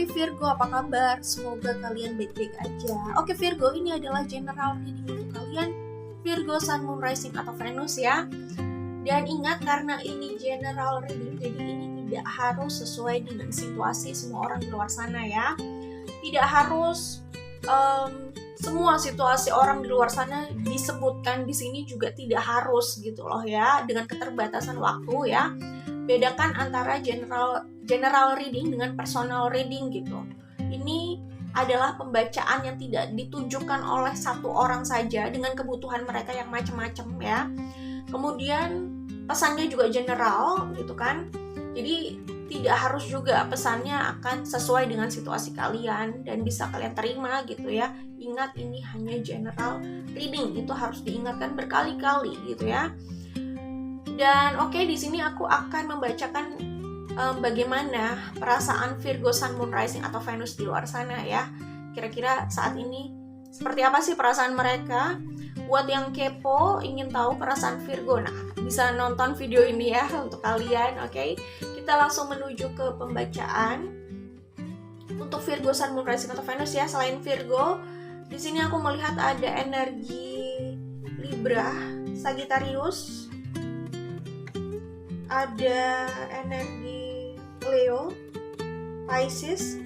Hai Virgo, apa kabar? Semoga kalian baik-baik aja. Oke Virgo, ini adalah general reading untuk kalian Virgo, Sun, Moon, Rising, atau Venus ya. Dan ingat, karena ini general reading, jadi ini tidak harus sesuai dengan situasi semua orang di luar sana ya. Tidak harus semua situasi orang di luar sana disebutkan di sini, juga tidak harus gitu loh ya, dengan keterbatasan waktu ya. Bedakan antara general reading dengan personal reading gitu. Ini adalah pembacaan yang tidak ditujukan oleh satu orang saja dengan kebutuhan mereka yang macam-macam ya. Kemudian pesannya juga general gitu kan. Jadi tidak harus juga pesannya akan sesuai dengan situasi kalian dan bisa kalian terima gitu ya. Ingat, ini hanya general reading, itu harus diingatkan berkali-kali gitu ya. Dan oke, di sini aku akan membacakan bagaimana perasaan Virgo, Sun, Moon, Rising, atau Venus di luar sana ya. Kira-kira saat ini seperti apa sih perasaan mereka? Buat yang kepo ingin tahu perasaan Virgo, nah bisa nonton video ini ya untuk kalian. Oke, kita langsung menuju ke pembacaan untuk Virgo, Sun, Moon, Rising, atau Venus ya. Selain Virgo, di sini aku melihat ada energi Libra, Sagittarius, ada energi Leo, Pisces.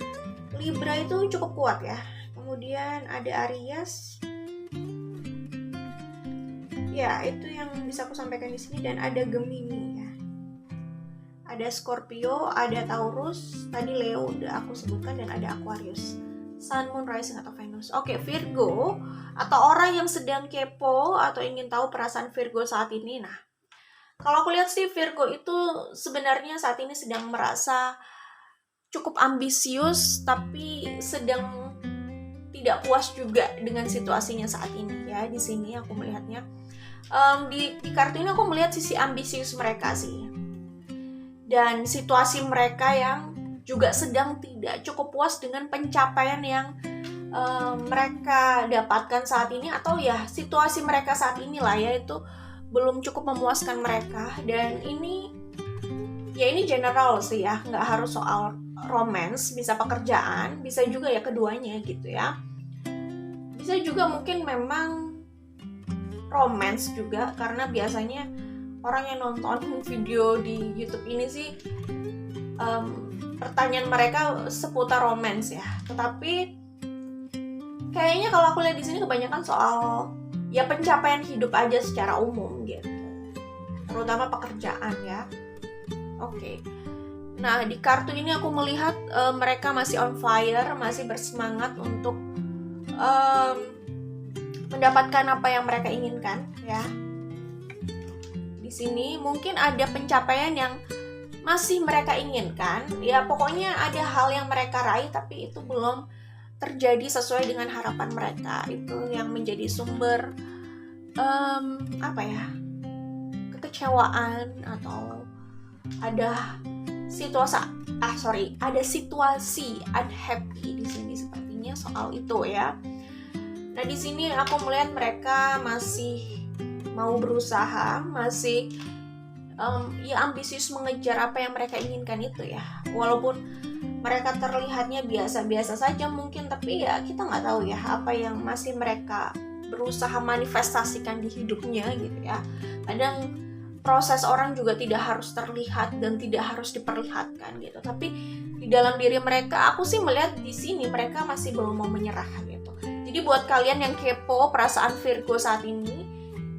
Libra itu cukup kuat ya. Kemudian ada Aries. Ya, itu yang bisa aku sampaikan di sini. Dan ada Gemini ya. Ada Scorpio, ada Taurus, tadi Leo udah aku sebutkan, dan ada Aquarius. Sun, Moon, Rising, atau Venus. Oke, Virgo atau orang yang sedang kepo atau ingin tahu perasaan Virgo saat ini. Nah, kalau aku lihat sih Virgo itu sebenarnya saat ini sedang merasa cukup ambisius, tapi sedang tidak puas juga dengan situasinya saat ini ya. Di sini aku melihatnya di kartu ini aku melihat sisi ambisius mereka sih, dan situasi mereka yang juga sedang tidak cukup puas dengan pencapaian yang mereka dapatkan saat ini, atau ya situasi mereka saat inilah ya, itu belum cukup memuaskan mereka. Dan ini general sih ya, nggak harus soal romance, bisa pekerjaan, bisa juga ya keduanya gitu ya. Bisa juga mungkin memang romance juga, karena biasanya orang yang nonton video di YouTube ini sih pertanyaan mereka seputar romance ya. Tetapi kayaknya kalau aku lihat di sini kebanyakan soal ya pencapaian hidup aja secara umum gitu, terutama pekerjaan ya. Oke. Nah, di kartu ini aku melihat mereka masih on fire, masih bersemangat untuk mendapatkan apa yang mereka inginkan ya. Di sini mungkin ada pencapaian yang masih mereka inginkan ya, pokoknya ada hal yang mereka raih tapi itu belum terjadi sesuai dengan harapan mereka. Itu yang menjadi sumber kekecewaan, atau ada situasi unhappy di sini sepertinya soal itu ya. Nah, di sini aku melihat mereka masih mau berusaha, masih ambisius mengejar apa yang mereka inginkan itu ya. Walaupun mereka terlihatnya biasa-biasa saja mungkin, tapi ya kita nggak tahu ya apa yang masih mereka berusaha manifestasikan di hidupnya gitu ya. Kadang proses orang juga tidak harus terlihat dan tidak harus diperlihatkan gitu, tapi di dalam diri mereka aku sih melihat di sini mereka masih belum mau menyerah gitu. Jadi buat kalian yang kepo perasaan Virgo saat ini,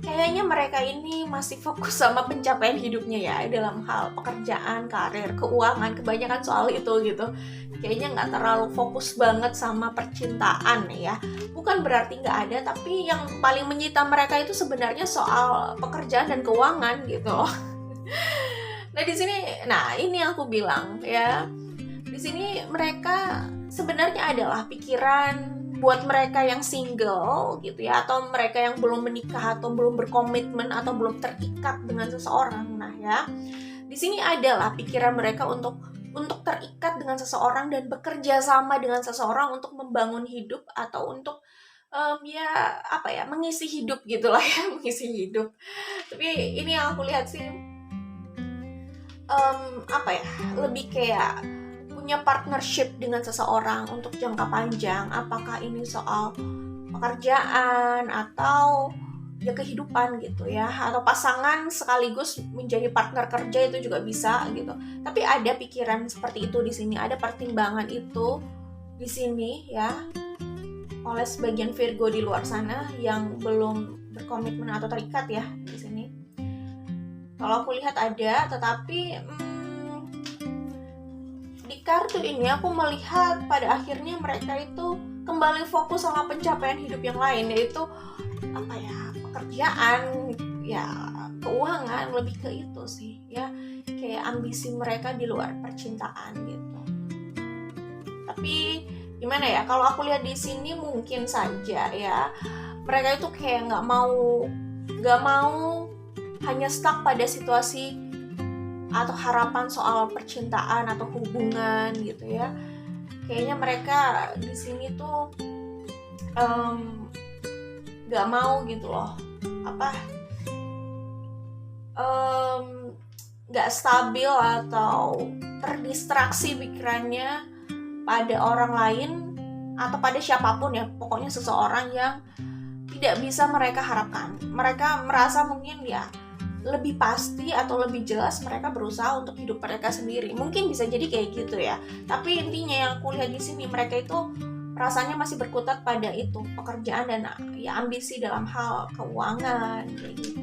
kayaknya mereka ini masih fokus sama pencapaian hidupnya ya, dalam hal pekerjaan, karir, keuangan, kebanyakan soal itu gitu. Kayaknya nggak terlalu fokus banget sama percintaan ya. Bukan berarti nggak ada, tapi yang paling menyita mereka itu sebenarnya soal pekerjaan dan keuangan gitu loh. Nah, di sini, ini yang aku bilang ya. Di sini mereka sebenarnya adalah pikiran buat mereka yang single gitu ya, atau mereka yang belum menikah atau belum berkomitmen atau belum terikat dengan seseorang. Nah ya, di sini adalah pikiran mereka untuk terikat dengan seseorang dan bekerja sama dengan seseorang untuk membangun hidup, atau untuk mengisi hidup gitulah ya, mengisi hidup. Tapi ini yang aku lihat sih lebih kayak punya partnership dengan seseorang untuk jangka panjang, apakah ini soal pekerjaan atau ya kehidupan gitu ya, atau pasangan sekaligus menjadi partner kerja itu juga bisa gitu. Tapi ada pikiran seperti itu di sini, ada pertimbangan itu di sini ya oleh sebagian Virgo di luar sana yang belum berkomitmen atau terikat ya di sini. Kalau aku lihat ada, tetapi di kartu ini aku melihat pada akhirnya mereka itu kembali fokus sama pencapaian hidup yang lain, yaitu apa ya, pekerjaan ya, keuangan, lebih ke itu sih ya, kayak ambisi mereka di luar percintaan gitu. Tapi gimana ya, kalau aku lihat di sini mungkin saja ya mereka itu kayak nggak mau hanya stuck pada situasi atau harapan soal percintaan atau hubungan gitu ya. Kayaknya mereka di sini tuh nggak mau gitu loh, nggak stabil atau terdistraksi pikirannya pada orang lain atau pada siapapun ya, pokoknya seseorang yang tidak bisa mereka harapkan. Mereka merasa mungkin ya lebih pasti atau lebih jelas mereka berusaha untuk hidup mereka sendiri. Mungkin bisa jadi kayak gitu ya. Tapi intinya yang aku lihat di sini, mereka itu rasanya masih berkutat pada itu, pekerjaan dan ya ambisi dalam hal keuangan kayak gitu.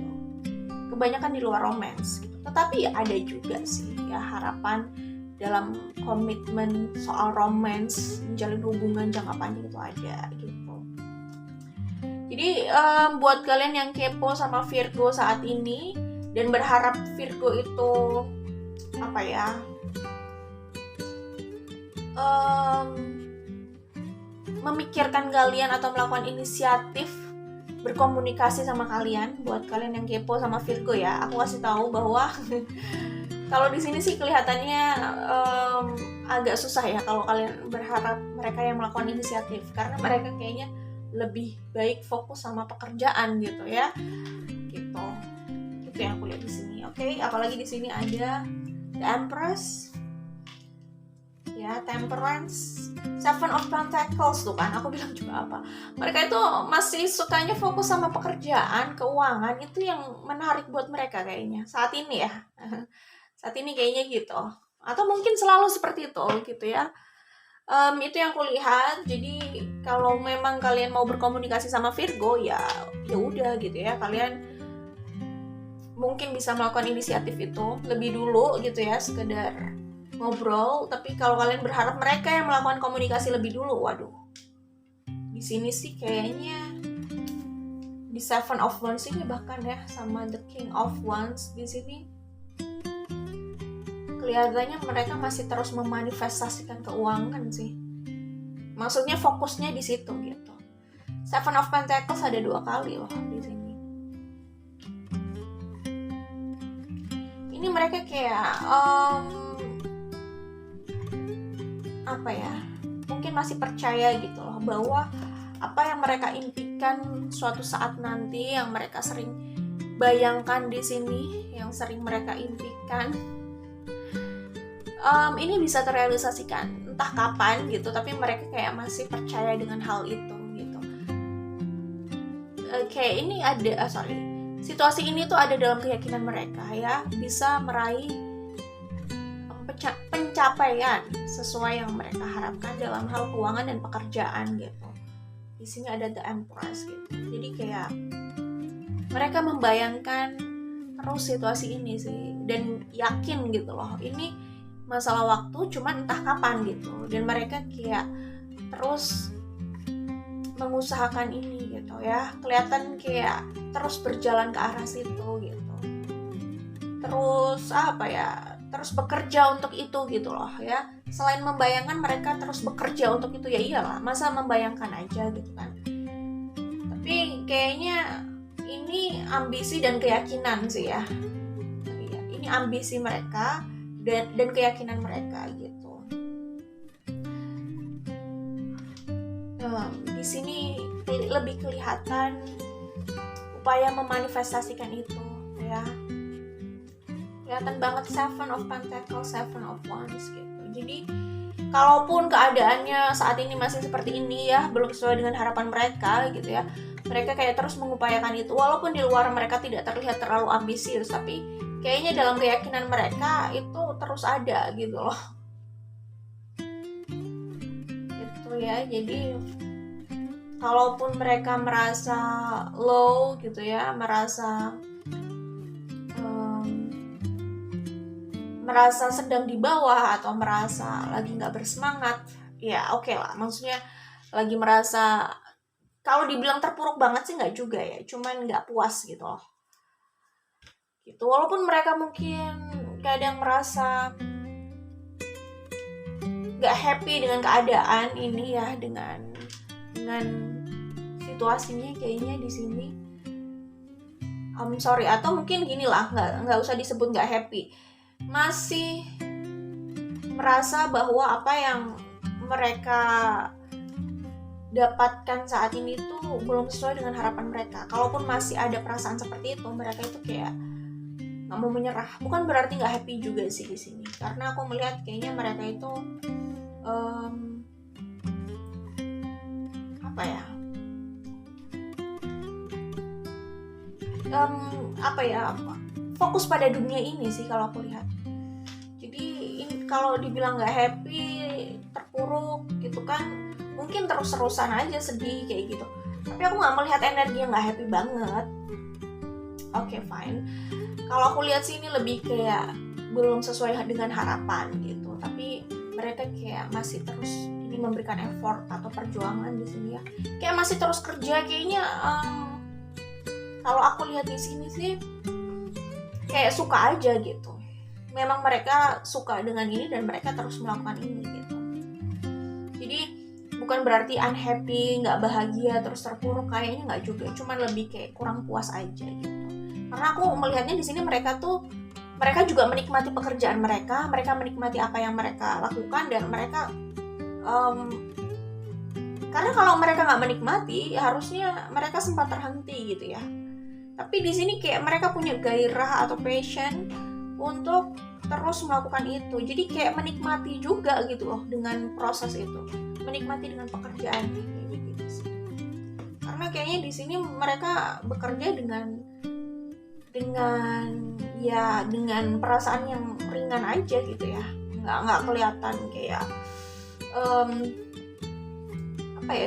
Kebanyakan di luar romance gitu. Tetapi ya ada juga sih ya harapan dalam komitmen soal romance, menjalin hubungan jangka panjang itu ada gitu. Jadi buat kalian yang kepo sama Virgo saat ini dan berharap Virgo itu apa ya, memikirkan kalian atau melakukan inisiatif berkomunikasi sama kalian, buat kalian yang kepo sama Virgo ya, aku kasih tahu bahwa kalau di sini sih kelihatannya agak susah ya kalau kalian berharap mereka yang melakukan inisiatif, karena mereka kayaknya lebih baik fokus sama pekerjaan gitu ya, gitu. Itu yang aku lihat di sini. Oke, apalagi di sini ada The Empress, ya, Temperance, Seven of Pentacles tuh kan. Aku bilang juga apa? Mereka itu masih sukanya fokus sama pekerjaan, keuangan, itu yang menarik buat mereka kayaknya saat ini ya. Saat ini kayaknya gitu. Atau mungkin selalu seperti itu gitu ya. Itu yang aku lihat. Jadi kalau memang kalian mau berkomunikasi sama Virgo ya udah gitu ya, kalian mungkin bisa melakukan inisiatif itu lebih dulu gitu ya, sekedar ngobrol. Tapi kalau kalian berharap mereka yang melakukan komunikasi lebih dulu, waduh, di sini sih kayaknya di Seven of Wands ini bahkan ya sama The King of Wands di sini kelihatannya mereka masih terus memanifestasikan keuangan sih. Maksudnya fokusnya di situ gitu. Seven of Pentacles ada 2 kali loh di sini. Ini mereka kayak apa ya? Mungkin masih percaya gitu loh bahwa apa yang mereka impikan suatu saat nanti, yang mereka sering bayangkan di sini, yang sering mereka impikan, ini bisa terrealisasikan entah kapan gitu, tapi mereka kayak masih percaya dengan hal itu gitu. Kayak ini ada situasi ini tuh ada dalam keyakinan mereka ya, bisa meraih pencapaian sesuai yang mereka harapkan dalam hal keuangan dan pekerjaan gitu. Di sini ada The Empress gitu. Jadi kayak mereka membayangkan terus situasi ini sih, dan yakin gitu loh ini masalah waktu, cuman entah kapan gitu. Dan mereka kayak terus mengusahakan ini gitu ya, kelihatan kayak terus berjalan ke arah situ gitu, terus terus bekerja untuk itu gitu loh ya. Selain membayangkan, mereka terus bekerja untuk itu. Ya iyalah, masa membayangkan aja gitu kan. Tapi kayaknya ini ambisi dan keyakinan sih ya. Ini ambisi mereka dan keyakinan mereka gitu. Di sini lebih kelihatan upaya memanifestasikan itu ya. Kelihatan banget Seven of Pentacles, Seven of Wands gitu. Jadi kalaupun keadaannya saat ini masih seperti ini ya, belum sesuai dengan harapan mereka gitu ya, mereka kayak terus mengupayakan itu, walaupun di luar mereka tidak terlihat terlalu ambisius, tapi kayaknya dalam keyakinan mereka itu terus ada gitu loh. Gitu ya. Jadi kalaupun mereka merasa low gitu ya, merasa sedang di bawah atau merasa lagi nggak bersemangat, ya oke lah, maksudnya lagi merasa, kalau dibilang terpuruk banget sih nggak juga ya, cuman nggak puas gitu loh. Gitu, walaupun mereka mungkin kadang merasa nggak happy dengan keadaan ini ya, dengan situasinya kayaknya di sini. Sorry, atau mungkin gini lah, nggak usah disebut nggak happy, masih merasa bahwa apa yang mereka dapatkan saat ini tuh belum sesuai dengan harapan mereka. Kalaupun masih ada perasaan seperti itu, mereka itu kayak nggak mau menyerah. Bukan berarti nggak happy juga sih di sini, karena aku melihat kayaknya mereka itu fokus pada dunia ini sih kalau aku lihat. Jadi kalau dibilang nggak happy, terpuruk gitu kan, mungkin terus-terusan aja sedih kayak gitu, tapi aku nggak melihat energi yang nggak happy banget. Oke, fine. Kalau aku lihat sih ini lebih kayak belum sesuai dengan harapan gitu, tapi mereka kayak masih terus ini memberikan effort atau perjuangan di sini ya, kayak masih terus kerja kayaknya. Kalau aku lihat di sini sih kayak suka aja gitu. Memang mereka suka dengan ini dan mereka terus melakukan ini gitu. Jadi bukan berarti unhappy, nggak bahagia, terus terpuruk, kayaknya nggak juga. Cuman lebih kayak kurang puas aja gitu. Karena aku melihatnya di sini mereka juga menikmati pekerjaan mereka menikmati apa yang mereka lakukan, dan mereka karena kalau mereka nggak menikmati, harusnya mereka sempat terhenti gitu ya. Tapi di sini kayak mereka punya gairah atau passion untuk terus melakukan itu. Jadi kayak menikmati juga gitu loh dengan proses itu, menikmati dengan pekerjaan kayak gitu sih. Karena kayaknya di sini mereka bekerja dengan perasaan yang ringan aja gitu ya, nggak kelihatan kayak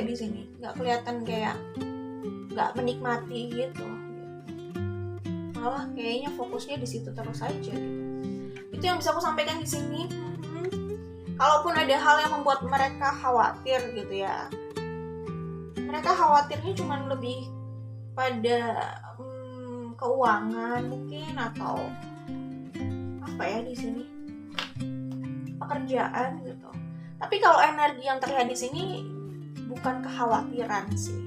di sini nggak kelihatan kayak nggak menikmati gitu. Malah kayaknya fokusnya di situ terus aja gitu. Itu yang bisa aku sampaikan di sini. Kalaupun ada hal yang membuat mereka khawatir gitu ya, mereka khawatirnya cuma lebih pada keuangan mungkin, atau di sini pekerjaan gitu. Tapi kalau energi yang terlihat di sini bukan kekhawatiran sih.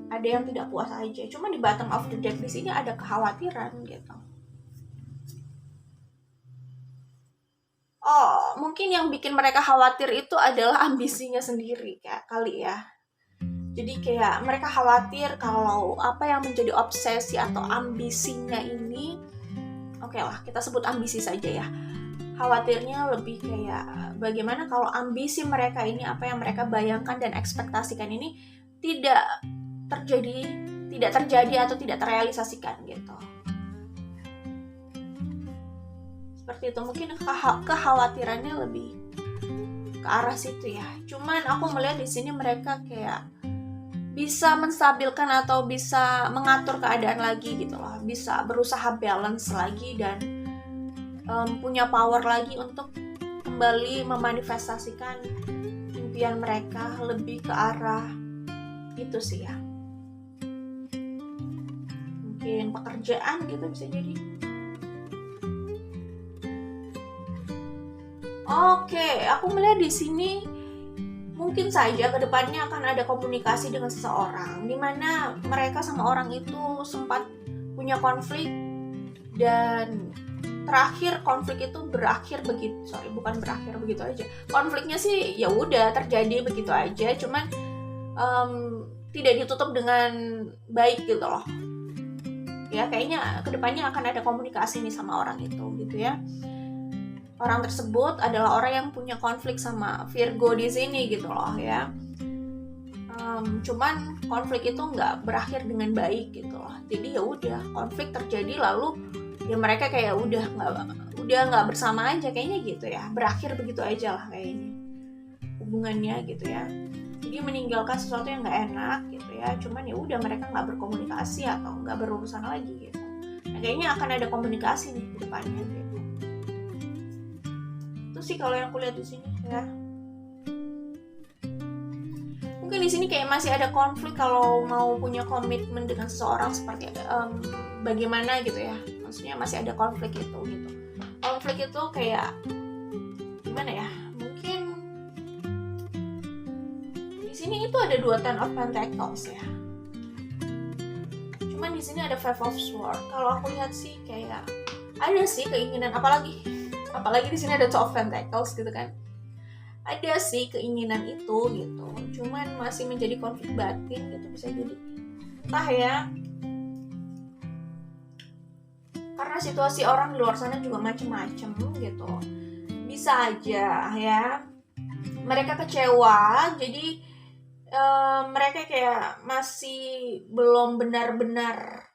Ada yang tidak puas aja. Cuma di bottom of the deck di sini ada kekhawatiran gitu. Oh, mungkin yang bikin mereka khawatir itu adalah ambisinya sendiri kali ya. Jadi kayak mereka khawatir kalau apa yang menjadi obsesi atau ambisinya ini, oke lah, kita sebut ambisi saja ya. Khawatirnya lebih kayak bagaimana kalau ambisi mereka ini, apa yang mereka bayangkan dan ekspektasikan ini tidak terjadi atau tidak terrealisasikan gitu. Seperti itu, mungkin kekhawatirannya lebih ke arah situ ya. Cuman aku melihat di sini mereka kayak bisa menstabilkan atau bisa mengatur keadaan lagi gitu loh, bisa berusaha balance lagi dan punya power lagi untuk kembali memanifestasikan impian mereka lebih ke arah itu sih ya. Mungkin pekerjaan gitu bisa jadi. Oke, aku melihat di sini mungkin saja kedepannya akan ada komunikasi dengan seseorang, dimana mereka sama orang itu sempat punya konflik, dan terakhir konflik itu bukan berakhir begitu aja. Konfliknya sih ya udah terjadi begitu aja, cuman tidak ditutup dengan baik gitu loh. Ya kayaknya kedepannya akan ada komunikasi nih sama orang itu gitu ya. orang tersebut adalah orang yang punya konflik sama Virgo di sini gitu loh ya. Cuman konflik itu nggak berakhir dengan baik gitu loh. Jadi ya udah, konflik terjadi lalu ya mereka kayak udah nggak bersama aja kayaknya gitu ya, berakhir begitu aja lah kayaknya hubungannya gitu ya. Jadi meninggalkan sesuatu yang nggak enak gitu ya, cuman ya udah mereka nggak berkomunikasi atau nggak berurusan lagi gitu. Nah, kayaknya akan ada komunikasi nih ke depannya gitu. Itu sih kalau yang aku lihat di sini ya. Mungkin di sini kayak masih ada konflik kalau mau punya komitmen dengan seseorang seperti bagaimana gitu ya. Maksudnya masih ada konflik itu gitu. Konflik itu kayak gimana ya? Mungkin di sini itu ada 2 Ten of Pentacles ya. Cuman di sini ada 5 of Swords. Kalau aku lihat sih kayak ada sih keinginan, apalagi di sini ada 2 of Pentacles gitu kan. Ada sih keinginan itu gitu, cuman masih menjadi konflik batin gitu, bisa jadi entah ya, karena situasi orang di luar sana juga macem-macem gitu, bisa aja ya mereka kecewa, jadi mereka kayak masih belum benar-benar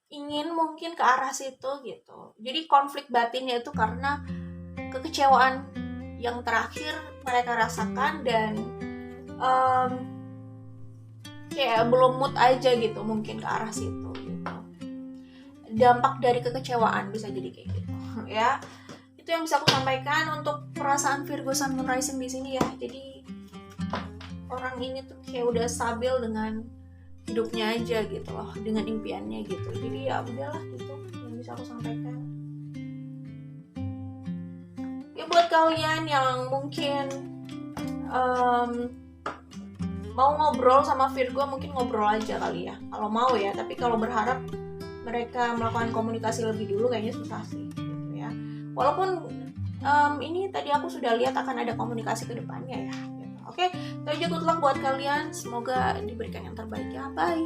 ingin mungkin ke arah situ gitu. Jadi konflik batinnya itu karena kekecewaan yang terakhir mereka rasakan dan kayak belum mood aja gitu mungkin ke arah situ gitu. Dampak dari kekecewaan bisa jadi kayak gitu ya. Itu yang bisa aku sampaikan untuk perasaan Virgo Sun Moon Rising di sini ya. Jadi orang ini tuh kayak udah stabil dengan hidupnya aja gitu loh, dengan impiannya gitu. Jadi ya udahlah gitu yang bisa aku sampaikan. Buat kalian yang mungkin mau ngobrol sama Virgo, mungkin ngobrol aja kali ya kalau mau ya, tapi kalau berharap mereka melakukan komunikasi lebih dulu kayaknya susah sih gitu ya. Walaupun ini tadi aku sudah lihat akan ada komunikasi ke depannya ya gitu. Oke, itu aja, good luck buat kalian, semoga diberikan yang terbaik ya, bye.